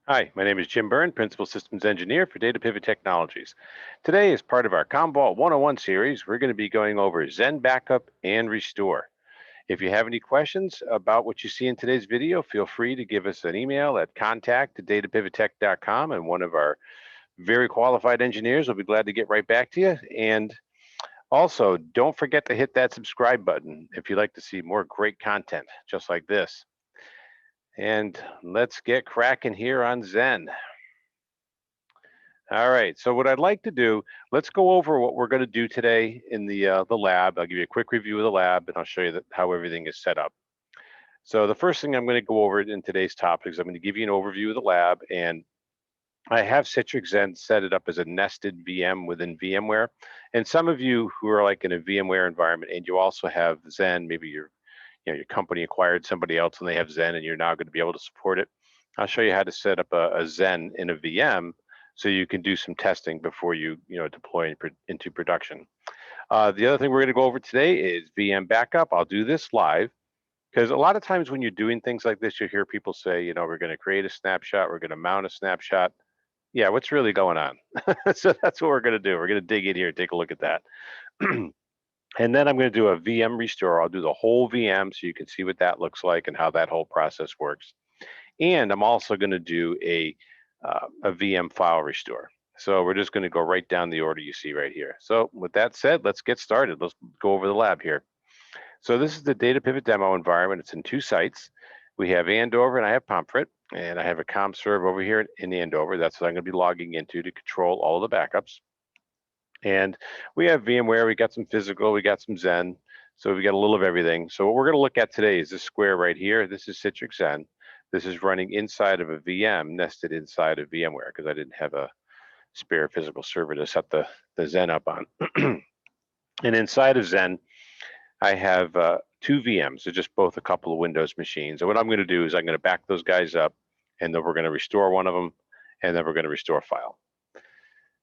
Hi, my name is Jim Byrne, Principal Systems Engineer for Data Pivot Technologies. Today, as part of our Commvault 101 series, we're going to be going over Xen Backup and Restore. If you have any questions about what you see in today's video, feel free to give us an email at contact@datapivottech.com, and one of our very qualified engineers will be glad to get right back to you. And also, don't forget to hit that subscribe button if you'd like to see more great content just like this. And let's get cracking here on Xen. All right. So what I'd like to do, let's go over what we're going to do today in the lab. I'll give you a quick review of the lab, and I'll show you how everything is set up. So the first thing I'm going to go over in today's topic is I'm going to give you an overview of the lab, and I have Citrix Xen set it up as a nested VM within VMware. And some of you who are like in a VMware environment, and you also have Xen, maybe your company acquired somebody else and they have Xen, and you're now going to be able to support it. I'll show you how to set up a Xen in a VM so you can do some testing before you deploy into production. The other thing we're going to go over today is VM backup. I'll do this live because a lot of times when you're doing things like this, you hear people say, we're going to create a snapshot, we're going to mount a snapshot. Yeah, what's really going on? So that's what we're going to do. We're going to dig in here and take a look at that. And then I'm going to do a VM restore. I'll do the whole VM so you can see what that looks like and how that whole process works. And I'm also going to do a VM file restore. So we're just going to go right down the order you see right here. So with that said, let's get started. Let's go over the lab here. So this is the Data Pivot demo environment. It's in two sites. We have Andover and I have Pomfret, and I have a ComServe over here in Andover. That's what I'm going to be logging into to control all of the backups. And we have VMware, we got some physical, we got some Xen. So we got a little of everything. So what we're going to look at today is this square right here. This is Citrix Xen. This is running inside of a VM nested inside of VMware because I didn't have a spare physical server to set the Xen up on. And inside of Xen, I have two VMs. They're just both a couple of Windows machines. And what I'm going to do is I'm going to back those guys up, and then we're going to restore one of them, and then we're going to restore a file.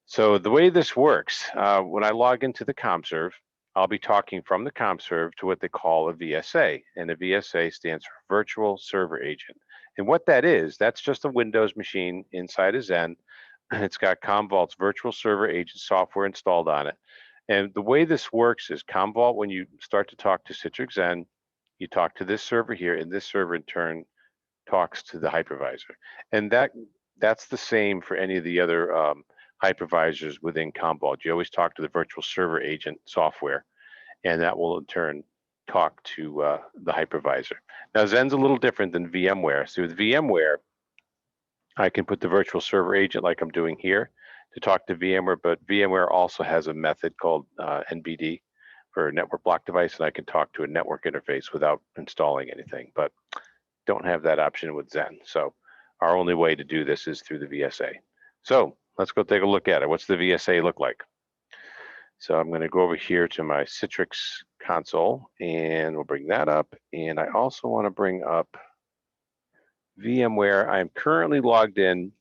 So the way this works, when I log into the ComServe, I'll be talking from the ComServe to what they call a VSA, and a VSA stands for Virtual Server Agent. And what that is, that's just a Windows machine inside of Xen. It's got Commvault's Virtual Server Agent software installed on it. And the way this works is Commvault, when you start to talk to Citrix Xen, you talk to this server here, and this server in turn talks to the hypervisor. And that's the same for any of the other hypervisors within Commvault. You always talk to the virtual server agent software, and that will in turn talk to the hypervisor. Now, Xen's a little different than VMware. So with VMware, I can put the virtual server agent like I'm doing here to talk to VMware, but VMware also has a method called NBD for network block device, and I can talk to a network interface without installing anything, but don't have that option with Xen. So our only way to do this is through the VSA. So let's go take a look at it. What's the VSA look like? So I'm going to go over here to my Citrix console, and we'll bring that up. And I also want to bring up VMware. I'm currently logged in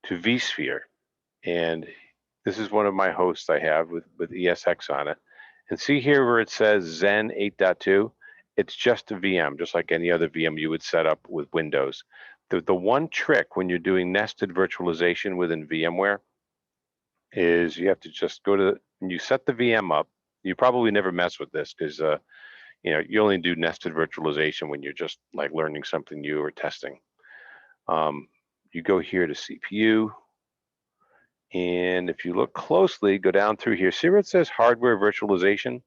to vSphere, and this is one of my hosts I have with ESX on it. And see here where it says Xen 8.2, it's just a VM, just like any other VM you would set up with Windows. The one trick when you're doing nested virtualization within VMware is you have to just go to, when you set the VM up, you probably never mess with this because you only do nested virtualization when you're just like learning something new or testing. You go here to CPU, and if you look closely, go down through here, see where it says hardware virtualization?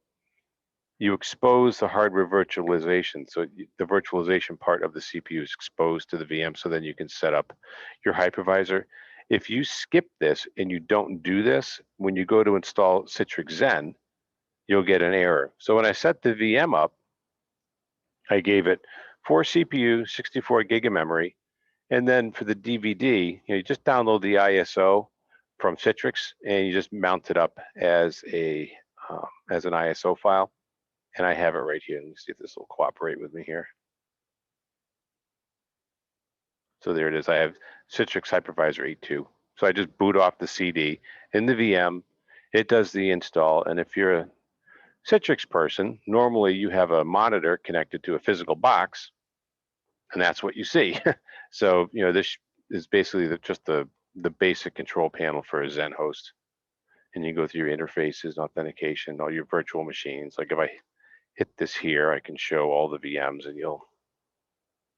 You expose the hardware virtualization. So the virtualization part of the CPU is exposed to the VM, so then you can set up your hypervisor. If you skip this and you don't do this, when you go to install Citrix Xen, you'll get an error. So when I set the VM up, I gave it 4 CPU, 64 gig of memory, and then for the DVD, you just download the ISO from Citrix and you just mount it up as an ISO file. And I have it right here. Let me see if this will cooperate with me here. So there it is. I have Citrix Hypervisor 8.2. So I just boot off the CD in the VM. It does the install. And if you're a Citrix person, normally you have a monitor connected to a physical box, and that's what you see. So this is basically just the basic control panel for a Xen host. And you go through your interfaces, authentication, all your virtual machines. Like if I hit this here, I can show all the VMs and you'll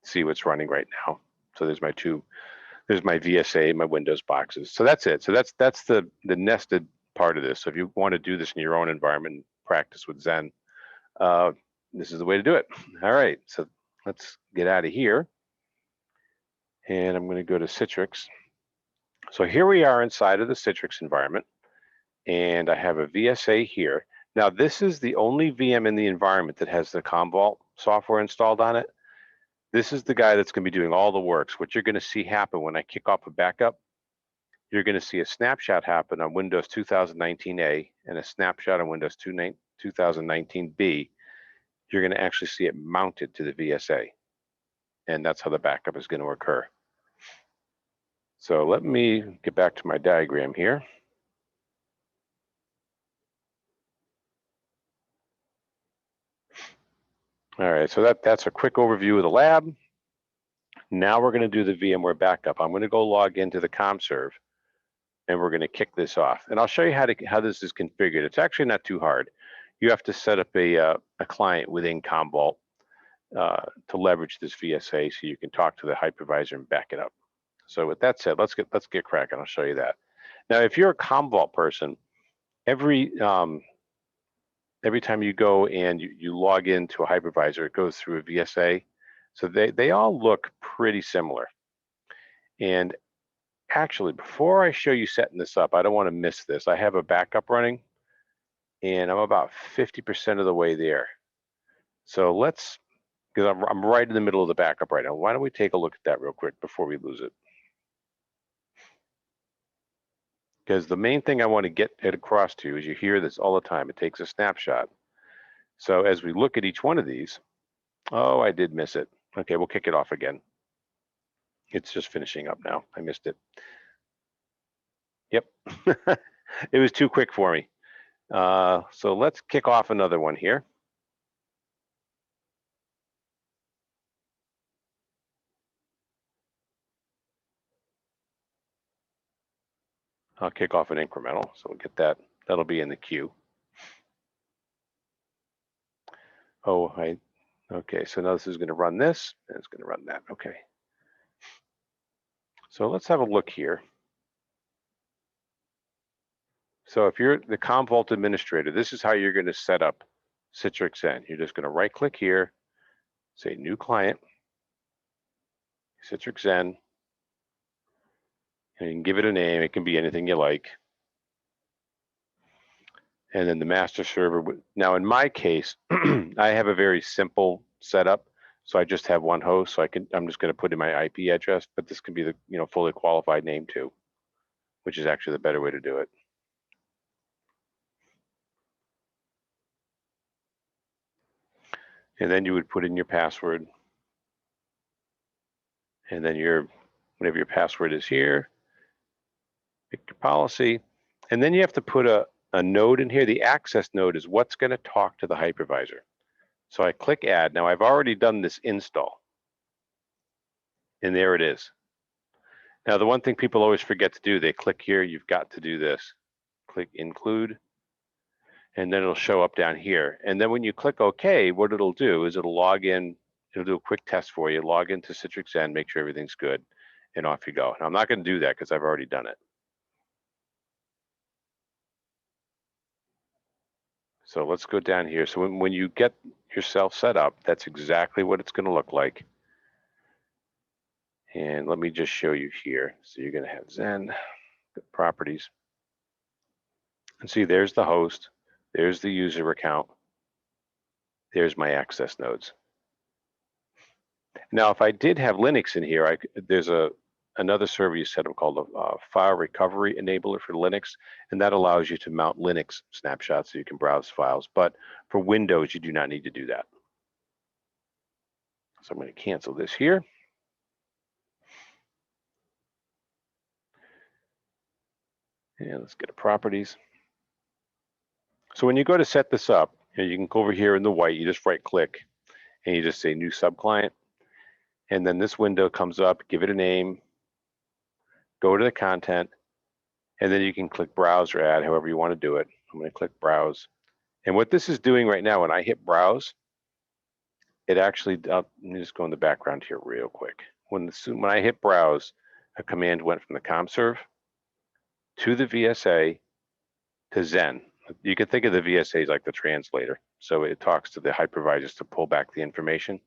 see what's running right now. So there's my VSA, my Windows boxes. So that's it. So that's the nested part of this. So if you want to do this in your own environment, practice with Xen, this is the way to do it. All right, so let's get out of here. And I'm going to go to Citrix. So here we are inside of the Citrix environment. And I have a VSA here. Now this is the only VM in the environment that has the Commvault software installed on it. This is the guy that's going to be doing all the works. What you're going to see happen when I kick off a backup, you're going to see a snapshot happen on Windows 2019A and a snapshot on Windows 2019B. You're going to actually see it mounted to the VSA. And that's how the backup is going to occur. So let me get back to my diagram here. All right, so that's a quick overview of the lab. Now we're going to do the VMware backup. I'm going to go log into the CommServe, and we're going to kick this off. And I'll show you how this is configured. It's actually not too hard. You have to set up a client within Commvault to leverage this VSA, so you can talk to the hypervisor and back it up. So with that said, let's get cracking. I'll show you that. Now, if you're a Commvault person, every time you go and you log into a hypervisor, it goes through a VSA. So they all look pretty similar. And actually, before I show you setting this up, I don't want to miss this. I have a backup running, and I'm about 50% of the way there. So because I'm right in the middle of the backup right now. Why don't we take a look at that real quick before we lose it? Because the main thing I want to get it across to you is you hear this all the time. It takes a snapshot. So as we look at each one of these, oh, I did miss it. Okay, we'll kick it off again. It's just finishing up now. I missed it. Yep, it was too quick for me. So let's kick off another one here. I'll kick off an incremental, so we'll get that. That'll be in the queue. Oh, okay, so now this is going to run this, and it's going to run that. Okay. So let's have a look here. So if you're the Commvault administrator, this is how you're going to set up Citrix Xen. You're just going to right click here, say new client, Citrix Xen, and you can give it a name. It can be anything you like. And then the master server. Now in my case, I have a very simple setup. So I just have one host. So I'm just going to put in my IP address, but this can be the fully qualified name too, which is actually the better way to do it. And then you would put in your password. And then whatever your password is here, pick your policy. And then you have to put a node in here. The access node is what's going to talk to the hypervisor. So I click add. Now I've already done this install. And there it is. Now the one thing people always forget to do, they click here, you've got to do this. Click include, and then it'll show up down here. And then when you click OK, what it'll do is it'll log in, it'll do a quick test for you, log into Citrix Xen, make sure everything's good, and off you go. Now I'm not going to do that because I've already done it. So let's go down here. So when you get yourself set up, that's exactly what it's going to look like. And let me just show you here. So you're going to have Xen properties. And see, there's the host. There's the user account. There's my access nodes. Now, if I did have Linux in here, there's another server you set up called a file recovery enabler for Linux, and that allows you to mount Linux snapshots so you can browse files. But for Windows, you do not need to do that. So I'm going to cancel this here. And let's get to properties. So when you go to set this up, you can go over here in the white, you just right click and you just say new subclient. And then this window comes up, give it a name. go to the content, and then you can click browse or add, however you want to do it. I'm going to click browse. And what this is doing right now, when I hit browse, it actually, let me just go in the background here real quick. When I hit browse, a command went from the ComServe to the VSA to Xen. You can think of the VSA as like the translator. So it talks to the hypervisors to pull back the information.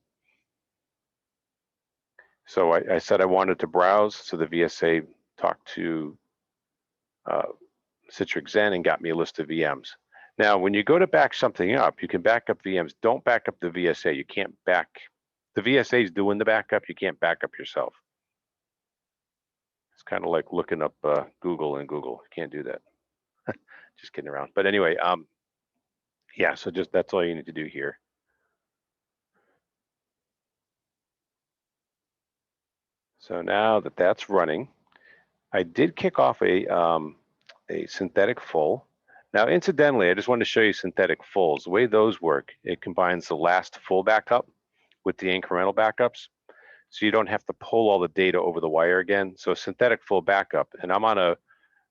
So I said I wanted to browse, so the VSA talked to Citrix Xen and got me a list of VMs. Now, when you go to back something up, you can back up VMs. Don't back up the VSA. You can't back, the VSA is doing the backup. You can't back up yourself. It's kind of like looking up Google in Google. You can't do that. Just kidding around. But anyway, yeah, so just that's all you need to do here. So now that that's running, I did kick off a synthetic full. Now, incidentally, I just wanted to show you synthetic fulls. The way those work, it combines the last full backup with the incremental backups. So you don't have to pull all the data over the wire again. So synthetic full backup, and I'm on a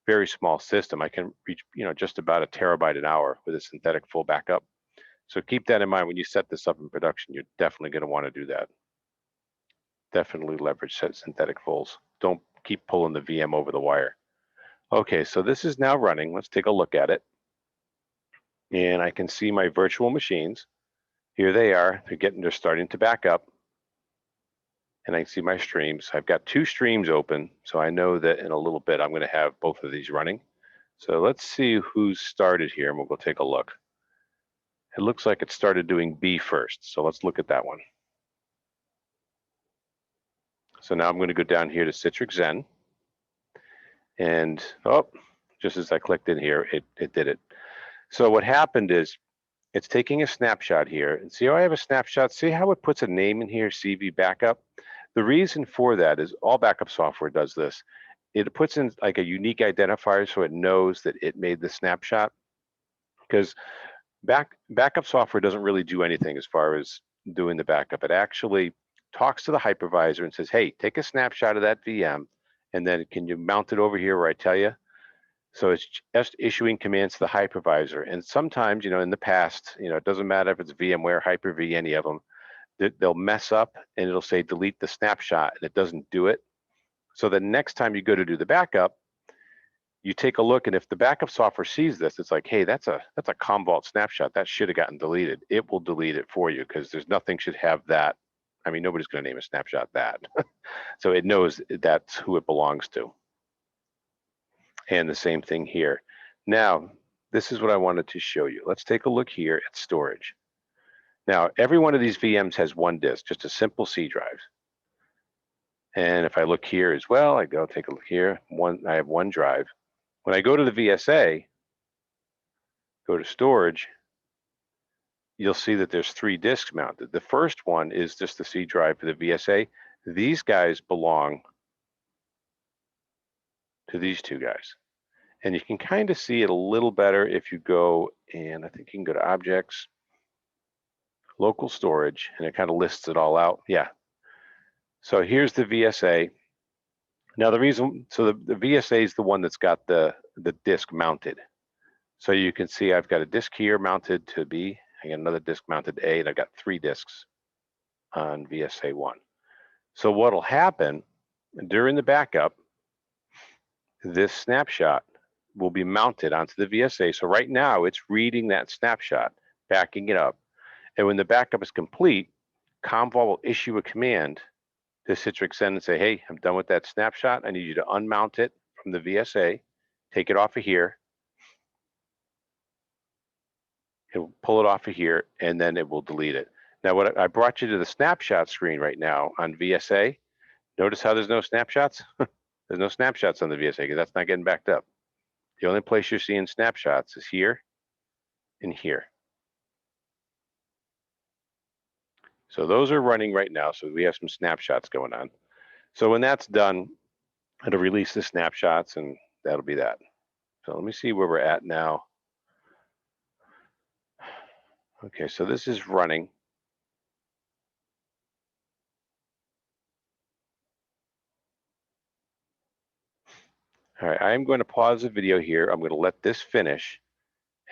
very small system. I can reach, just about a terabyte an hour with a synthetic full backup. So keep that in mind when you set this up in production. You're definitely going to want to do that. Definitely leverage synthetic fulls. Don't keep pulling the VM over the wire. Okay, so this is now running. Let's take a look at it. And I can see my virtual machines. Here they are. They're starting to back up. And I can see my streams. I've got 2 streams open, so I know that in a little bit I'm going to have both of these running. So let's see who's started here, and we'll go take a look. It looks like it started doing B first, so let's look at that one. So now I'm going to go down here to Citrix Xen. And just as I clicked in here, it did it. So what happened is it's taking a snapshot here. And see how I have a snapshot? See how it puts a name in here, CV backup? The reason for that is all backup software does this. It puts in like a unique identifier so it knows that it made the snapshot. Because backup software doesn't really do anything as far as doing the backup. It actually talks to the hypervisor and says, hey, take a snapshot of that VM, and then can you mount it over here where I tell you? So it's just issuing commands to the hypervisor. And sometimes, in the past, it doesn't matter if it's VMware, Hyper-V, any of them, they'll mess up and it'll say delete the snapshot and it doesn't do it. So the next time you go to do the backup, you take a look, and if the backup software sees this, it's like, hey, that's a Commvault snapshot. That should have gotten deleted. It will delete it for you because there's nothing should have that. I mean, nobody's going to name a snapshot that. So it knows that's who it belongs to. And the same thing here. Now, this is what I wanted to show you. Let's take a look here at storage. Now, every one of these VMs has one disk, just a simple C drive. And if I look here as well, I go take a look here. I have one drive. When I go to the VSA, go to storage, you'll see that there's 3 disks mounted. The first one is just the C drive for the VSA. These guys belong to these 2 guys. And you can kind of see it a little better if you go, and I think you can go to objects, local storage, and it kind of lists it all out. Yeah. So here's the VSA. Now the reason, so the VSA is the one that's got the disk mounted. So you can see I've got a disk here mounted to B, I got another disk mounted to A, and I've got 3 disks on VSA 1. So what'll happen during the backup, this snapshot will be mounted onto the VSA. So right now it's reading that snapshot, backing it up. And when the backup is complete, Commvault will issue a command to Citrix Xen and say, hey, I'm done with that snapshot. I need you to unmount it from the VSA, take it off of here. It'll pull it off of here, and then it will delete it. Now, what I brought you to the snapshot screen right now on VSA. Notice how there's no snapshots? There's no snapshots on the VSA because that's not getting backed up. The only place you're seeing snapshots is here and here. So those are running right now. So we have some snapshots going on. So when that's done, it'll release the snapshots, and that'll be that. So let me see where we're at now. Okay, so this is running. All right, I am going to pause the video here. I'm going to let this finish.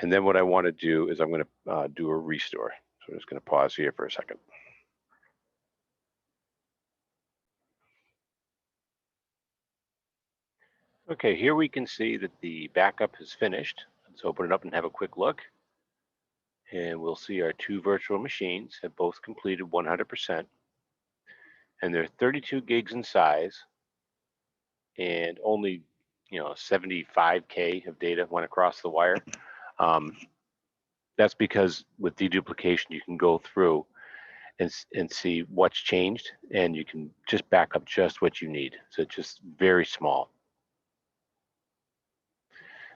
And then what I want to do is I'm going to do a restore. So I'm just going to pause here for a second. Okay, here we can see that the backup is finished. Let's open it up and have a quick look. And we'll see our two virtual machines have both completed 100%. And they're 32 gigs in size and only 75K of data went across the wire. That's because with deduplication, you can go through and see what's changed, and you can just back up just what you need. So it's just very small.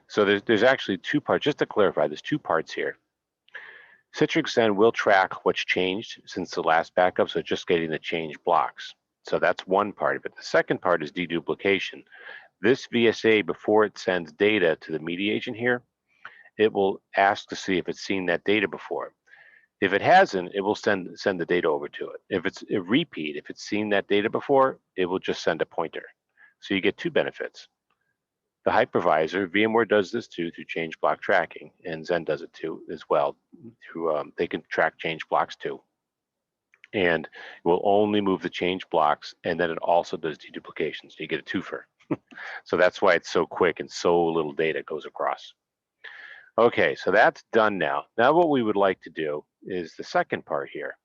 So there's actually two parts. Just to clarify, there's two parts here. Citrix Xen will track what's changed since the last backup, so it's just getting the change blocks. So that's one part of it. The second part is deduplication. This VSA, before it sends data to the media agent here, it will ask to see if it's seen that data before. If it hasn't, it will send the data over to it. If it's a repeat, if it's seen that data before, it will just send a pointer. So you get two benefits. The hypervisor, VMware does this too through change block tracking, and Xen does it too as well. Through they can track change blocks too, and it will only move the change blocks, and then it also does deduplication. So you get a twofer. So that's why it's so quick and so little data goes across. Okay, so that's done now. Now what we would like to do is the second part here.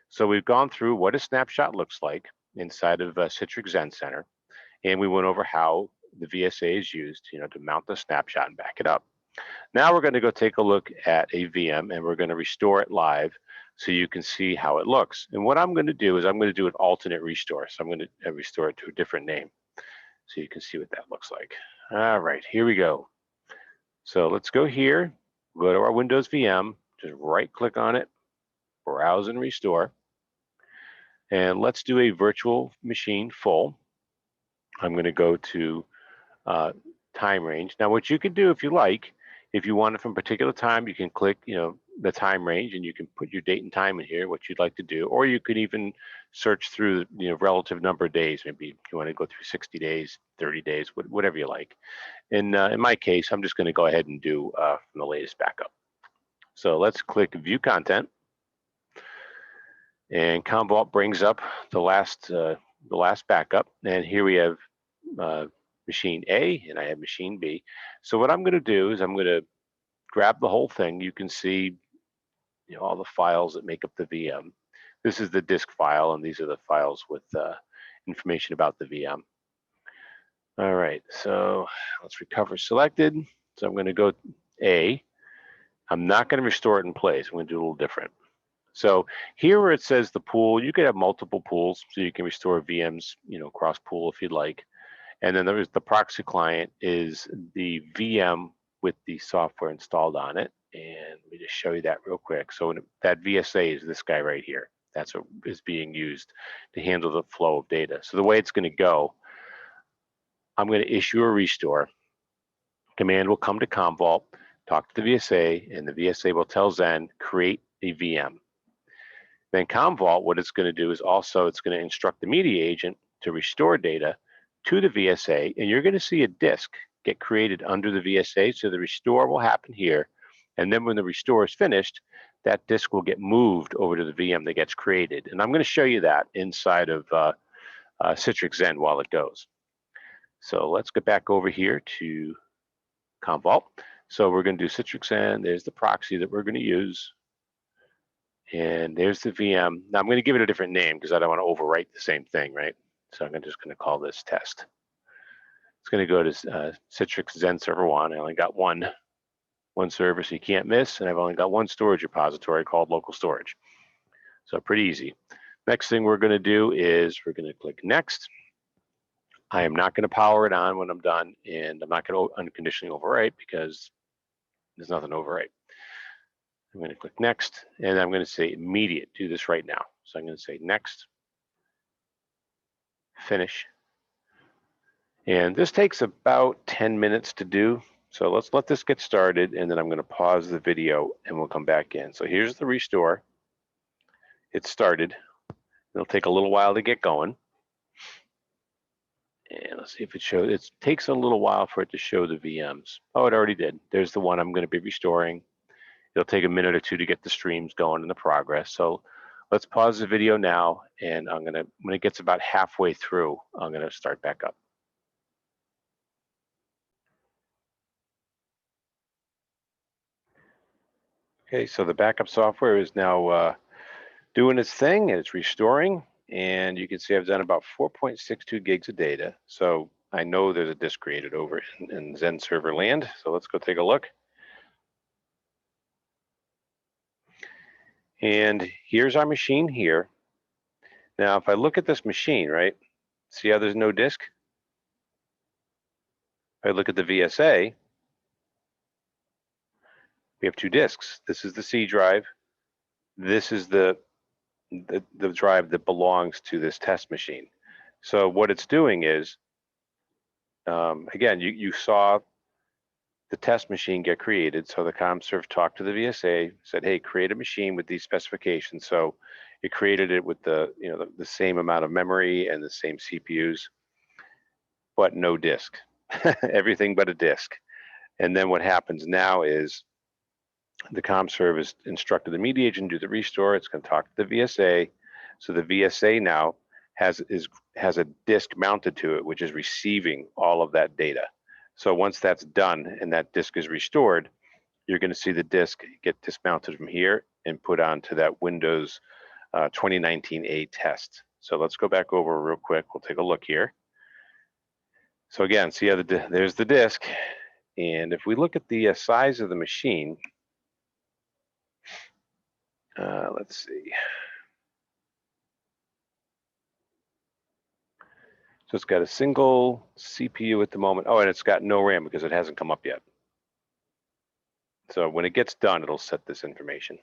So we've gone through what a snapshot looks like inside of Citrix Xen Center, and we went over how the VSA is used, to mount the snapshot and back it up. Now we're going to go take a look at a VM, and we're going to restore it live so you can see how it looks. And what I'm going to do is I'm going to do an alternate restore. So I'm going to restore it to a different name so you can see what that looks like. All right, here we go. So let's go here, go to our Windows VM, just right click on it, browse and restore. And let's do a virtual machine full. I'm going to go to time range. Now what you can do if you like, if you want it from a particular time, you can click the time range and you can put your date and time in here, what you'd like to do, or you could even search through relative number of days. Maybe you want to go through 60 days, 30 days, whatever you like. In my case, I'm just going to go ahead and do from the latest backup. So let's click view content, and Commvault brings up the last backup, and here we have machine A and I have machine B. So what I'm going to do is I'm going to grab the whole thing. You can see all the files that make up the VM. This is the disk file, and these are the files with information about the VM. All right, so let's recover selected. So I'm going to go A. I'm not going to restore it in place. I'm going to do a little different. So here where it says the pool, you could have multiple pools, so you can restore VMs, cross pool if you'd like. And then there's the proxy client is the VM with the software installed on it. And let me just show you that real quick. So that VSA is this guy right here. That's what is being used to handle the flow of data. So the way it's going to go, I'm going to issue a restore. Command will come to Commvault, talk to the VSA, and the VSA will tell Xen, create a VM. Then Commvault, what it's going to do is also it's going to instruct the media agent to restore data to the VSA, and you're going to see a disk get created under the VSA. So the restore will happen here, and then when the restore is finished, that disk will get moved over to the VM that gets created. And I'm going to show you that inside of Citrix Xen while it goes. So let's get back over here to Commvault. So we're going to do Citrix Xen. There's the proxy that we're going to use. And there's the VM. Now I'm going to give it a different name because I don't want to overwrite the same thing, right? So I'm just going to call this test. It's going to go to Citrix Xen Server 1. I only got one server, so you can't miss. And I've only got one storage repository called local storage. So pretty easy. Next thing we're going to do is we're going to click next. I am not going to power it on when I'm done, and I'm not going to unconditionally overwrite because there's nothing to overwrite. I'm going to click next, and I'm going to say immediate. Do this right now. So I'm going to say next, finish. And this takes about 10 minutes to do. So let's let this get started, and then I'm going to pause the video and we'll come back in. So here's the restore. It started. It'll take a little while to get going. And let's see if it shows. It takes a little while for it to show the VMs. Oh, it already did. There's the one I'm going to be restoring. It'll take a minute or two to get the streams going and the progress. So let's pause the video now, and when it gets about halfway through, I'm going to start back up. Okay, so the backup software is now doing its thing, and it's restoring. And you can see I've done about 4.62 gigs of data. So I know there's a disk created over in Xen server land. So let's go take a look. And here's our machine here. Now, if I look at this machine, right, see how there's no disk? If I look at the VSA, we have two disks. This is the C drive. This is the drive that belongs to this test machine. So what it's doing is, again, you saw the test machine get created. So the CommServe talked to the VSA, said, hey, create a machine with these specifications. So it created it with the same amount of memory and the same CPUs, but no disk, everything but a disk. And then what happens now is the CommServe is instructed the media agent to do the restore. It's going to talk to the VSA. So the VSA now has a disk mounted to it, which is receiving all of that data. So once that's done and that disk is restored, you're going to see the disk get dismounted from here and put onto that Windows 2019A test. So let's go back over real quick. We'll take a look here. So again, see how there's the disk. And if we look at the size of the machine, let's see. So it's got a single CPU at the moment. Oh, and it's got no RAM because it hasn't come up yet. So when it gets done, it'll set this information.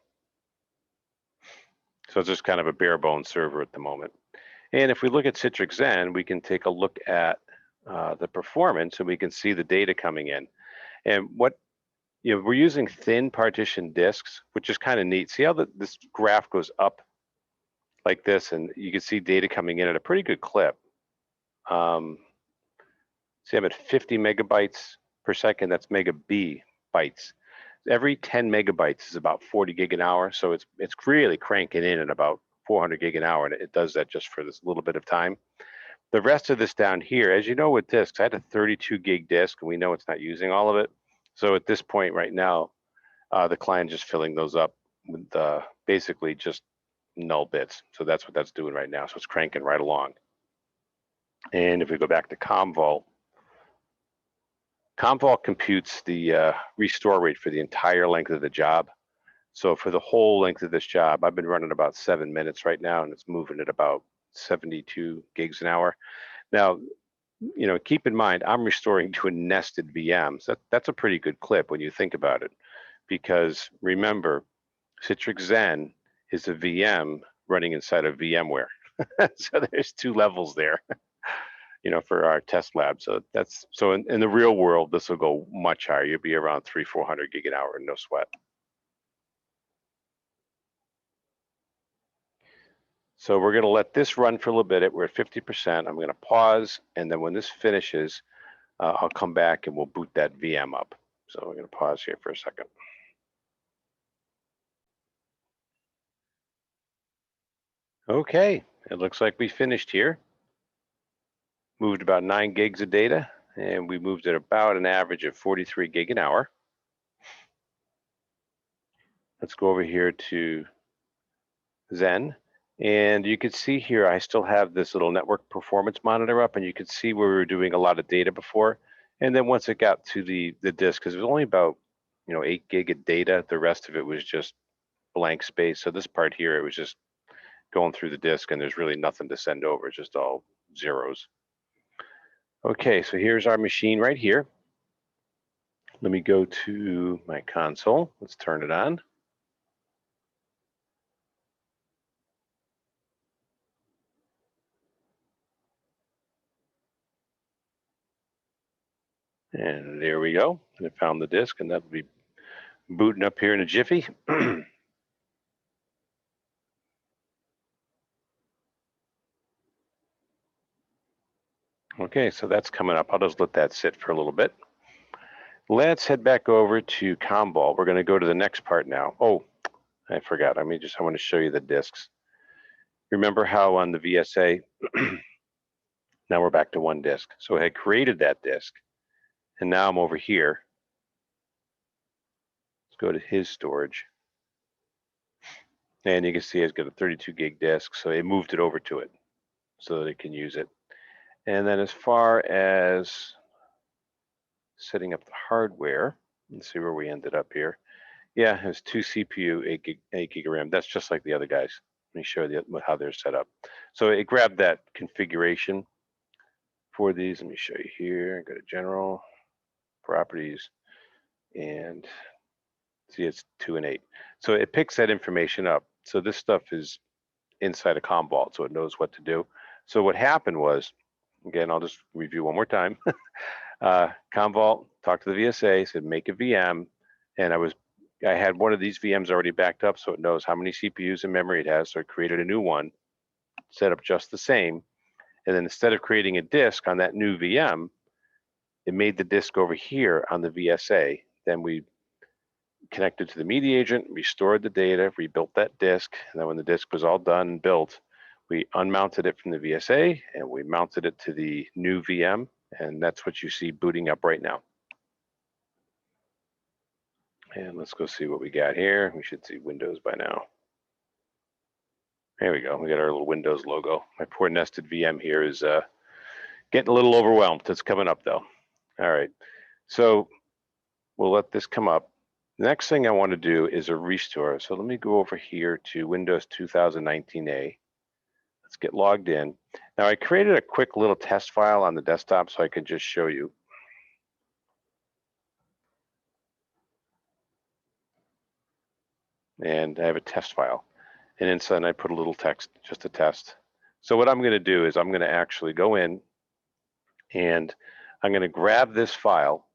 So it's just kind of a bare bones server at the moment. And if we look at Citrix Xen, we can take a look at the performance, and we can see the data coming in. And we're using thin partition disks, which is kind of neat. See how this graph goes up like this, and you can see data coming in at a pretty good clip. See, I'm at 50 megabytes per second. That's megabytes. Every 10 megabytes is about 40 gig an hour. So it's really cranking in at about 400 gig an hour, and it does that just for this little bit of time. The rest of this down here, as you know, with disks, I had a 32 gig disk, and we know it's not using all of it. So at this point right now, the client is just filling those up with basically just null bits. So that's what that's doing right now. So it's cranking right along. And if we go back to Commvault computes the restore rate for the entire length of the job. So for the whole length of this job, I've been running about 7 minutes right now, and it's moving at about 72 gigs an hour. Now, keep in mind, I'm restoring to a nested VM. So that's a pretty good clip when you think about it, because remember, Citrix Xen is a VM running inside of VMware. So there's two levels there. For our test lab. So in the real world, this will go much higher. You'll be around 300-400 gig an hour, no sweat. So we're going to let this run for a little bit. We're at 50%. I'm going to pause, and then when this finishes, I'll come back and we'll boot that VM up. So we're going to pause here for a second. Okay, it looks like we finished here. Moved about 9 gigs of data, and we moved at about an average of 43 gig an hour. Let's go over here to Xen. And you can see here, I still have this little network performance monitor up, and you can see where we were doing a lot of data before. And then once it got to the disk, because it was only about 8 gig of data, the rest of it was just blank space. So this part here, it was just going through the disk, and there's really nothing to send over, it's just all zeros. Okay, so here's our machine right here. Let me go to my console. Let's turn it on. And there we go. I found the disk, and that'll be booting up here in a jiffy. Okay, so that's coming up. I'll just let that sit for a little bit. Let's head back over to Commvault. We're going to go to the next part now. Oh, I forgot. I want to show you the disks. Remember how on the VSA, now we're back to one disk. So I had created that disk, and now I'm over here. Let's go to his storage. And you can see it's got a 32 gig disk, so it moved it over to it so that it can use it. And then as far as setting up the hardware, let's see where we ended up here. Yeah, it has 2 CPU, 8 gig of RAM. That's just like the other guys. Let me show you how they're set up. So it grabbed that configuration for these. Let me show you here. Go to General, Properties, and see it's 2 and 8. So it picks that information up. So this stuff is inside of Commvault, so it knows what to do. So what happened was, again, I'll just review one more time. Commvault talked to the VSA, said make a VM, and I had one of these VMs already backed up, so it knows how many CPUs and memory it has. So it created a new one, set up just the same, and then instead of creating a disk on that new VM, it made the disk over here on the VSA. Then we connected to the media agent, restored the data, rebuilt that disk, and then when the disk was all done and built, we unmounted it from the VSA and we mounted it to the new VM, and that's what you see booting up right now. And let's go see what we got here. We should see Windows by now. There we go. We got our little Windows logo. My poor nested VM here is getting a little overwhelmed. It's coming up though. All right. So we'll let this come up. The next thing I want to do is a restore. So let me go over here to Windows 2019A. Let's get logged in. Now I created a quick little test file on the desktop so I could just show you. And I have a test file. And inside I put a little text, just a test. So what I'm going to do is I'm going to actually go in and I'm going to grab this file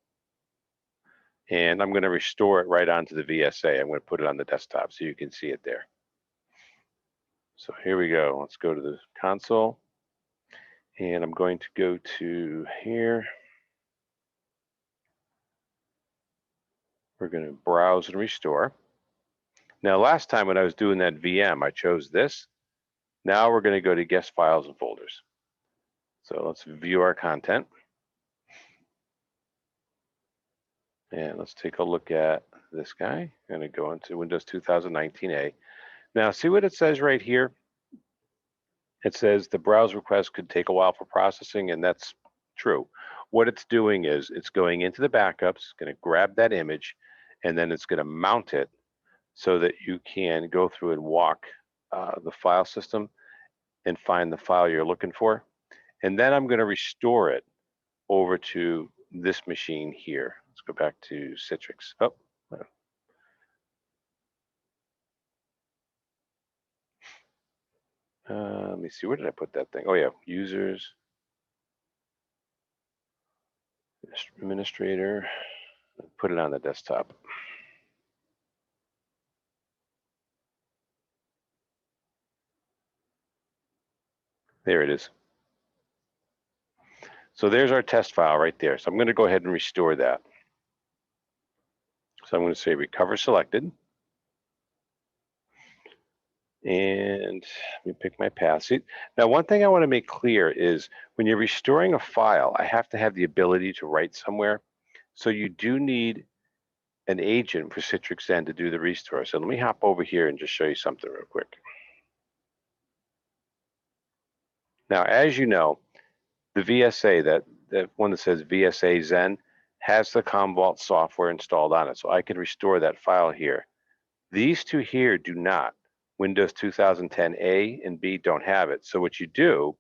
and I'm going to restore it right onto the VSA. I'm going to put it on the desktop so you can see it there. So here we go. Let's go to the console and I'm going to go to here. We're going to browse and restore. Now last time when I was doing that VM, I chose this. Now we're going to go to guest files and folders. So let's view our content. And let's take a look at this guy. I'm going to go into Windows 2019A. Now see what it says right here? It says the browse request could take a while for processing, and that's true. What it's doing is it's going into the backups, going to grab that image, and then it's going to mount it so that you can go through and walk the file system and find the file you're looking for. And then I'm going to restore it over to this machine here. Let's go back to Citrix. Oh, let me see, where did I put that thing? Oh yeah, users, administrator, put it on the desktop. There it is. So there's our test file right there. So I'm going to go ahead and restore that. So I'm going to say recover selected. And let me pick my path. See, now one thing I want to make clear is when you're restoring a file, I have to have the ability to write somewhere. So you do need an agent for Citrix Xen to do the restore. So let me hop over here and just show you something real quick. Now, as you know, the VSA, that one that says VSA Xen, has the Commvault software installed on it. So I can restore that file here. These two here do not. Windows 2010A and B don't have it. So what you do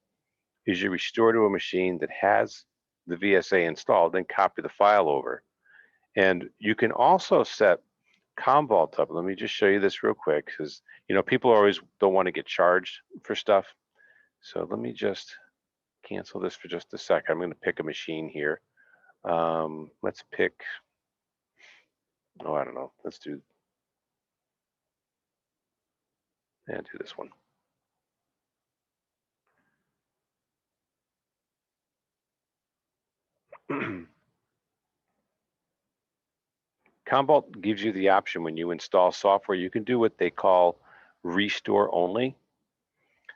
is you restore to a machine that has the VSA installed, then copy the file over. And you can also set Commvault up. Let me just show you this real quick because people always don't want to get charged for stuff. So let me just cancel this for just a sec. I'm going to pick a machine here. Let's pick, I don't know. Let's do this one. Commvault gives you the option when you install software, you can do what they call restore only.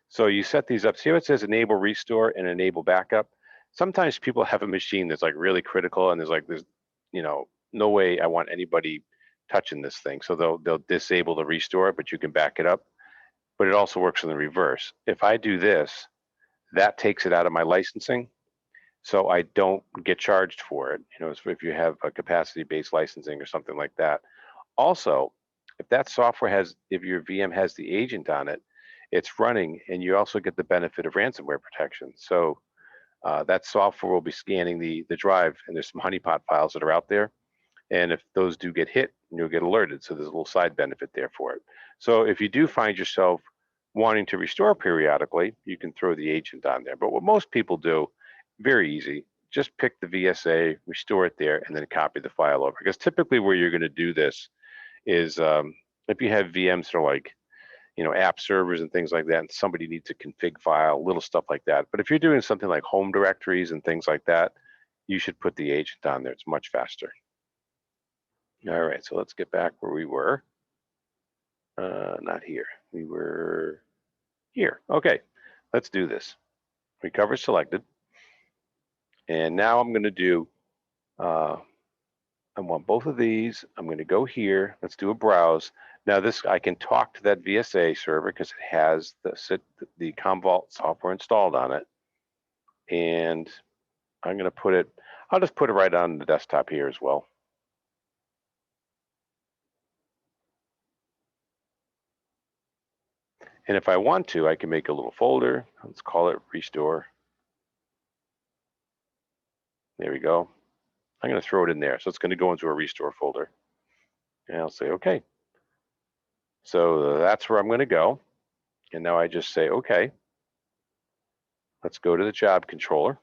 So you set these up. See how it says enable restore and enable backup? Sometimes people have a machine that's like really critical and there's no way I want anybody touching this thing. So they'll disable the restore, but you can back it up. But it also works in the reverse. If I do this, that takes it out of my licensing, so I don't get charged for it. If you have a capacity-based licensing or something like that. Also, if your VM has the agent on it, it's running, and you also get the benefit of ransomware protection. So that software will be scanning the drive, and there's some honeypot files that are out there. And if those do get hit, you'll get alerted. So there's a little side benefit there for it. So if you do find yourself wanting to restore periodically, you can throw the agent on there. But what most people do, very easy, just pick the VSA, restore it there, and then copy the file over. Because typically where you're going to do this is if you have VMs that are like, app servers and things like that, and somebody needs a config file, little stuff like that. But if you're doing something like home directories and things like that, you should put the agent on there. It's much faster. All right, so let's get back where we were. Not here. We were here. Okay, let's do this. Recover selected. And now I'm going to do, I want both of these. I'm going to go here. Let's do a browse. Now I can talk to that VSA server because it has the Commvault software installed on it. And I'm going to I'll just put it right on the desktop here as well. And if I want to, I can make a little folder. Let's call it restore. There we go. I'm going to throw it in there. So it's going to go into a restore folder. And I'll say, okay. So that's where I'm going to go. And now I just say, okay. Let's go to the job controller.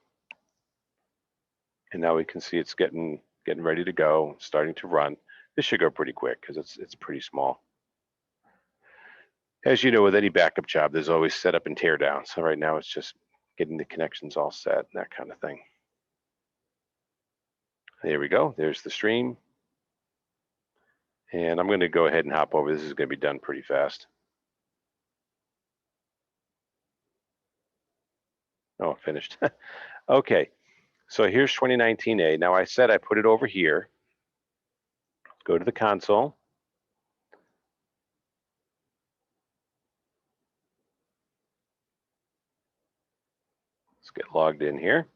And now we can see it's getting ready to go, starting to run. This should go pretty quick because it's pretty small. As you know, with any backup job, there's always setup and tear down. So right now it's just getting the connections all set and that kind of thing. There we go. There's the stream. And I'm going to go ahead and hop over. This is going to be done pretty fast. Oh, finished. Okay. So here's 2019A. Now I said I put it over here. Let's go to the console. Let's get logged in here.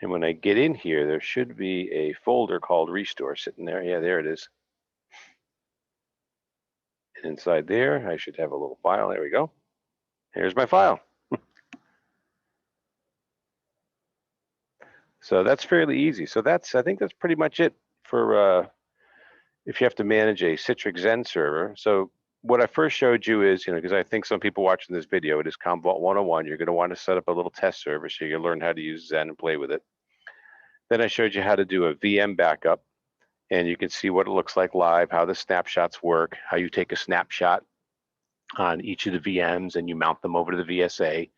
And when I get in here, there should be a folder called Restore sitting there. Yeah, there it is. And inside there, I should have a little file. There we go. Here's my file. So that's fairly easy. So I think that's pretty much it for if you have to manage a Citrix Xen server. So what I first showed you is, because I think some people watching this video, it is Commvault 101. You're going to want to set up a little test server so you can learn how to use Xen and play with it. Then I showed you how to do a VM backup, and you can see what it looks like live, how the snapshots work, how you take a snapshot on each of the VMs and you mount them over to the VSA,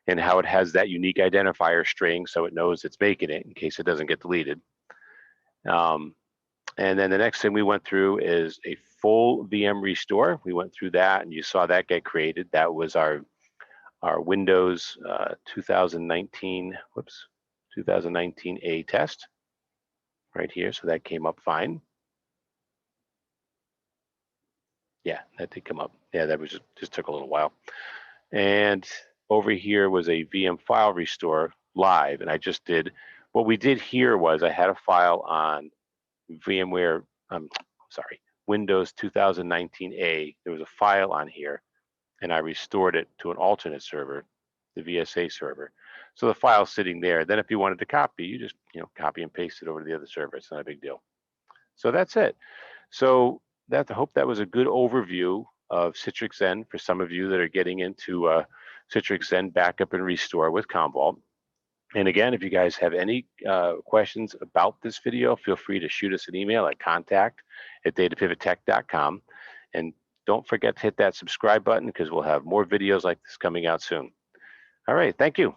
and how it has that unique identifier string so it knows it's making it in case it doesn't get deleted. And then the next thing we went through is a full VM restore. We went through that and you saw that get created. That was our Windows 2019A test right here. So that came up fine. Yeah, that did come up. Yeah, that was just took a little while. And over here was a VM file restore live. And I just did, what we did here was I had a file on VMware, Windows 2019A. There was a file on here and I restored it to an alternate server, the VSA server. So the file's sitting there. Then if you wanted to copy, you just copy and paste it over to the other server. It's not a big deal. So that's it. So I hope that was a good overview of Citrix Xen for some of you that are getting into Citrix Xen backup and restore with Commvault. And again, if you guys have any questions about this video, feel free to shoot us an email at contact@datapivottech.com. And don't forget to hit that subscribe button because we'll have more videos like this coming out soon. All right, thank you.